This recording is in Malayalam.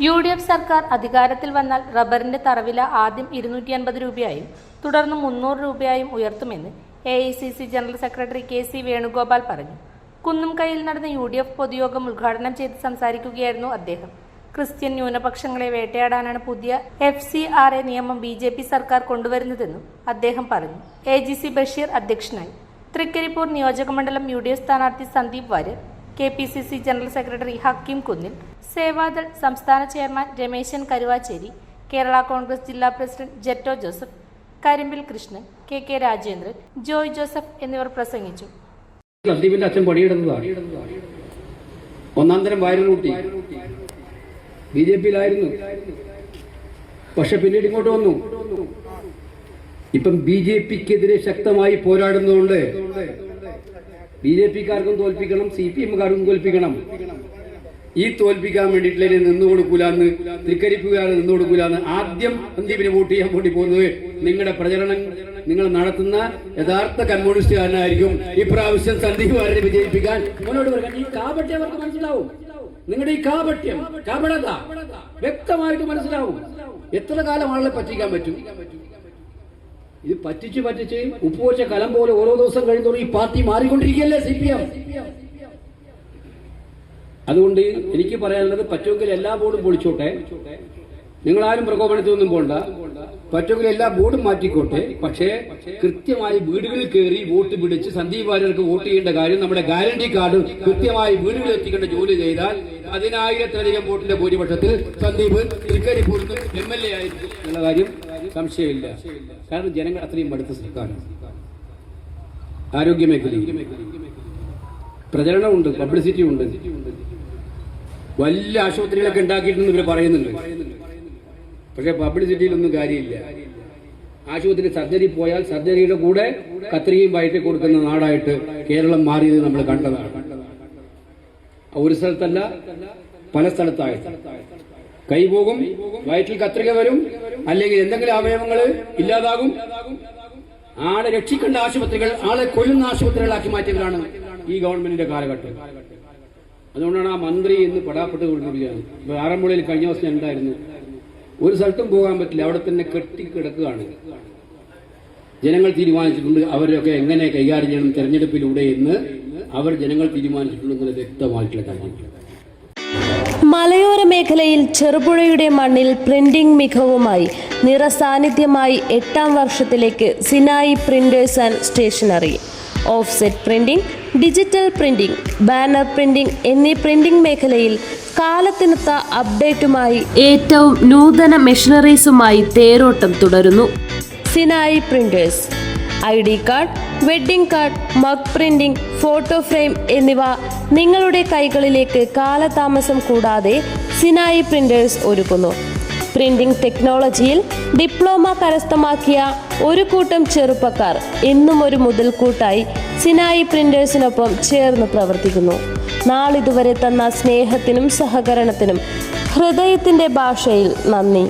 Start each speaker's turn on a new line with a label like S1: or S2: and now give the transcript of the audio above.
S1: UDF സർക്കാർ അധികാരത്തിൽ വന്നാൽ റബ്ബറിന്റെ തറവില ആദ്യം 250 രൂപയായും തുടർന്ന് 300 രൂപയായും ഉയർത്തുമെന്ന് AICC general secretary KC Venugopal പറഞ്ഞു. കുന്നുംകൈയിൽ നടന്ന UDF പൊതുയോഗം ഉദ്ഘാടനം ചെയ്ത് സംസാരിക്കുകയായിരുന്നു അദ്ദേഹം. ക്രിസ്ത്യൻ ന്യൂനപക്ഷങ്ങളെ വേട്ടയാടാനാണ് പുതിയ FCRA നിയമം BJP സർക്കാർ കൊണ്ടുവരുന്നതെന്നും അദ്ദേഹം പറഞ്ഞു. AGC ബഷീർ അധ്യക്ഷനായി. തൃക്കരിപ്പൂർ നിയോജകമണ്ഡലം UDF സ്ഥാനാർത്ഥി Sandeep Warrier, KPCC general secretary Hakeem Kunnil, Sevadal സംസ്ഥാന ചെയർമാൻ രമേശൻ കരുവാച്ചേരി, കേരള കോൺഗ്രസ് ജില്ലാ president Jetto Joseph, Karimbil Krishnan, KK Rajendran, Joy Joseph എന്നിവർ പ്രസംഗിച്ചു.
S2: സന്ദീപിന്റെ അച്ഛൻ പണിയെടുത്തതാണ്. ഒന്നാം തരം വയറുകൂട്ടി BJPയിലായിരുന്നു. പക്ഷെ പിന്നീട് ഇങ്ങോട്ട് വന്നു. ഇപ്പം BJPക്കെതിരെ ശക്തമായി പോരാടുന്നതുകൊണ്ട് BJPക്കാർക്കും തോൽപ്പിക്കണം, CPMകാർക്കും തോൽപ്പിക്കണം. ഈ തോൽപ്പിക്കാൻ വേണ്ടിയിട്ടില്ല നിന്നു കൊടുക്കൂലെന്ന്, തൃക്കരിപ്പുകാർ നിന്നു കൊടുക്കൂലെന്ന് ആദ്യം സന്ദീപിന് വോട്ട് ചെയ്യാൻ വേണ്ടി പോകുന്നത് നിങ്ങളുടെ പ്രചരണം നിങ്ങൾ നടത്തുന്ന യഥാർത്ഥ കമ്മ്യൂണിസ്റ്റുകാരനായിരിക്കും. ഇപ്രാവശ്യം സന്ദീപ് വാര്യരെ വിജയിപ്പിക്കാൻ മുന്നോട്ട് വരാൻ ഈ കാപട്യം അവർക്ക് മനസ്സിലാവും. നിങ്ങളുടെ ഈ കാപട്യം, കപടത വ്യക്തമായിട്ട് മനസ്സിലാവും. എത്ര കാലം ആളെ പറ്റിക്കാൻ പറ്റും? ഇത് പറ്റിച്ച് ഉപ്പുവച്ച കലം പോലെ ഓരോ ദിവസം കഴിയുന്നതോറും ഈ പാർട്ടി മാറിക്കൊണ്ടിരിക്കുകയല്ലേ CPM. അതുകൊണ്ട് എനിക്ക് പറയാനുള്ളത്, പറ്റുമെങ്കിൽ എല്ലാ ബോർഡും പൊളിച്ചോട്ടെ. നിങ്ങളാരും പ്രകോപനത്തിനൊന്നും പോണ്ട. പറ്റുമെങ്കിൽ എല്ലാ ബോർഡും മാറ്റിക്കോട്ടെ. പക്ഷേ കൃത്യമായി വീടുകളിൽ കയറി വോട്ട് പിടിച്ച് സന്ദീപ് വാര്യർക്ക് വോട്ട് ചെയ്യേണ്ട കാര്യം, നമ്മുടെ ഗ്യാരണ്ടി കാർഡ് കൃത്യമായി വീടുകളിൽ എത്തിക്കേണ്ട ജോലി ചെയ്താൽ 10,000-ലധികം വോട്ടിന്റെ ഭൂരിപക്ഷത്തിൽ സന്ദീപ് തൃക്കരിപ്പൂരിൽ MLA ആയിരിക്കും എന്നുള്ള കാര്യം സംശയമില്ല. കാരണം ജനങ്ങൾ അത്രയും അടുത്ത സർക്കാരാണ്. ആരോഗ്യമേഖലയിൽ പ്രചരണമുണ്ട്, പബ്ലിസിറ്റി ഉണ്ട്. വലിയ ആശുപത്രികളൊക്കെ ഉണ്ടാക്കിയിട്ടുണ്ടെന്ന് ഇവർ പറയുന്നുണ്ട്. പക്ഷെ പബ്ലിസിറ്റിയിലൊന്നും കാര്യമില്ല. ആശുപത്രി സർജറി പോയാൽ സർജറിയുടെ കൂടെ കത്രികയും വയറ്റി കൊടുക്കുന്ന നാടായിട്ട് കേരളം മാറിയത് നമ്മൾ കണ്ടതാണ്. ഒരു സ്ഥലത്തല്ല, പല സ്ഥലത്തായിട്ട് കൈ പോകും, വയറ്റിൽ കത്രിക വരും, അല്ലെങ്കിൽ എന്തെങ്കിലും അവയവങ്ങൾ ഇല്ലാതാകും. ആളെ രക്ഷിക്കേണ്ട ആശുപത്രികൾ ആളെ കൊല്ലുന്ന ആശുപത്രികളാക്കി മാറ്റിയവരാണ് ഈ ഗവൺമെന്റിന്റെ കാലഘട്ടം. അതുകൊണ്ടാണ് ആ മന്ത്രി ഇന്ന് പെടാപ്പെട്ട് കൊണ്ടിരിക്കുകയാണ്. ആറന്മുളയിൽ കഴിഞ്ഞ ദിവസം ഉണ്ടായിരുന്നു. ഒരു സ്ഥലത്തും പോകാൻ പറ്റില്ല, അവിടെ തന്നെ കെട്ടിക്കിടക്കുകയാണ്. ജനങ്ങൾ തീരുമാനിച്ചിട്ടുണ്ട് അവരൊക്കെ എങ്ങനെ കൈകാര്യം ചെയ്യണം തെരഞ്ഞെടുപ്പിലൂടെ എന്ന് ജനങ്ങൾ തീരുമാനിച്ചിട്ടുണ്ടെന്ന് വ്യക്തമായിട്ടുള്ള കാര്യം.
S3: മലയോര മേഖലയിൽ ചെറുപുഴയുടെ മണ്ണിൽ പ്രിന്റിംഗ് മികവുമായി നിറസാന്നിധ്യമായി 8ാം വർഷത്തിലേക്ക് Sinai printers and stationery. Offset printing, digital printing, banner printing എന്നീ പ്രിന്റിംഗ് മേഖലയിൽ കാലത്തിനൊത്ത അപ്ഡേറ്റുമായി ഏറ്റവും നൂതന മെഷീനറീസുമായി തേരോട്ടം തുടരുന്നു. Sinai printers ID card, wedding card, mug printing, photo frame എന്നിവ നിങ്ങളുടെ കൈകളിലേക്ക് കാലതാമസം കൂടാതെ സിനായി പ്രിന്റേഴ്സ് ഒരുക്കുന്നു. പ്രിന്റിംഗ് ടെക്നോളജിയിൽ ഡിപ്ലോമ കരസ്ഥമാക്കിയ ഒരു കൂട്ടം ചെറുപ്പക്കാർ എന്നും ഒരു മുതൽക്കൂട്ടായി സിനായി പ്രിന്റേഴ്സിനൊപ്പം ചേർന്ന് പ്രവർത്തിക്കുന്നു. നാളിതുവരെ തന്ന സ്നേഹത്തിനും സഹകരണത്തിനും ഹൃദയത്തിൻ്റെ ഭാഷയിൽ നന്ദി.